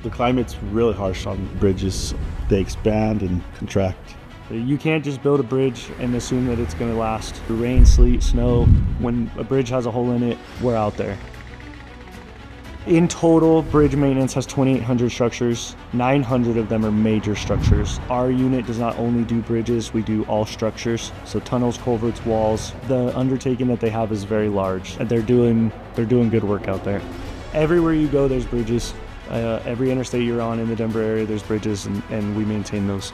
The climate's really harsh on bridges. They expand and contract. You can't just build a bridge and assume that it's going to last. Rain, sleet, snow, when a bridge has a hole in it, we're out there. In total, bridge maintenance has 2,800 structures. 900 of them are major structures. Our unit does not only do bridges, we do all structures. So tunnels, culverts, walls. The undertaking that they have is very large. And they're doing good work out there. Everywhere you go, there's bridges. Every interstate you're on in the Denver area, there's bridges, and we maintain those.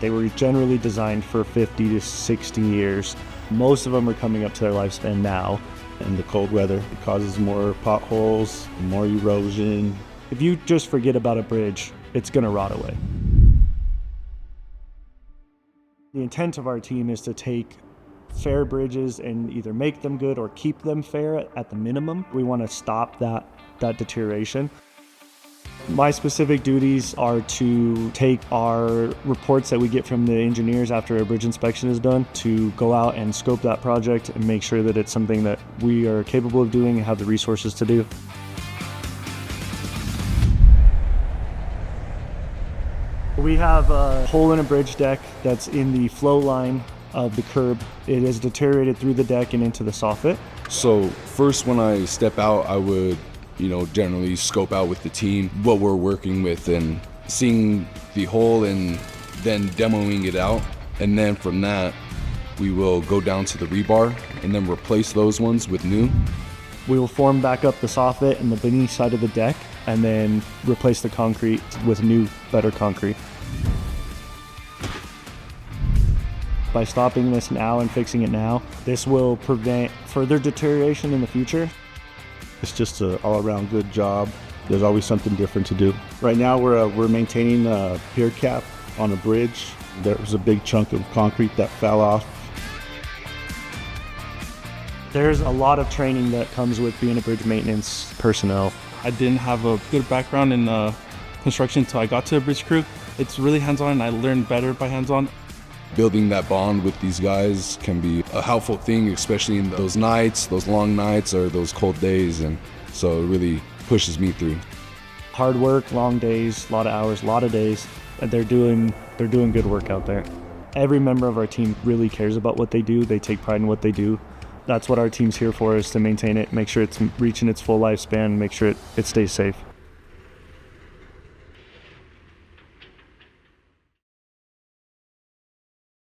They were generally designed for 50 to 60 years. Most of them are coming up to their lifespan now. And the cold weather, it causes more potholes, more erosion. If you just forget about a bridge, it's gonna rot away. The intent of our team is to take fair bridges and either make them good or keep them fair at the minimum. We wanna stop that deterioration. My specific duties are to take our reports that we get from the engineers after a bridge inspection is done, to go out and scope that project and make sure that it's something that we are capable of doing and have the resources to do. We have a hole in a bridge deck that's in the flow line of the curb. It has deteriorated through the deck and into the soffit. So first, when I step out, I would generally scope out with the team what we're working with and seeing the hole and then demoing it out. And then from that, we will go down to the rebar and then replace those ones with new. We will form back up the soffit and the beneath side of the deck and then replace the concrete with new, better concrete. By stopping this now and fixing it now, this will prevent further deterioration in the future. It's just an all-around good job. There's always something different to do. Right now we're maintaining a pier cap on a bridge. There was a big chunk of concrete that fell off. There's a lot of training that comes with being a bridge maintenance personnel. I didn't have a good background in construction until I got to a bridge crew. It's really hands-on and I learned better by hands-on. Building that bond with these guys can be a helpful thing, especially in those nights, those long nights or those cold days. And so it really pushes me through. Hard work, long days, a lot of hours, a lot of days. And they're doing good work out there. Every member of our team really cares about what they do. They take pride in what they do. That's what our team's here for, is to maintain it, make sure it's reaching its full lifespan, make sure it stays safe.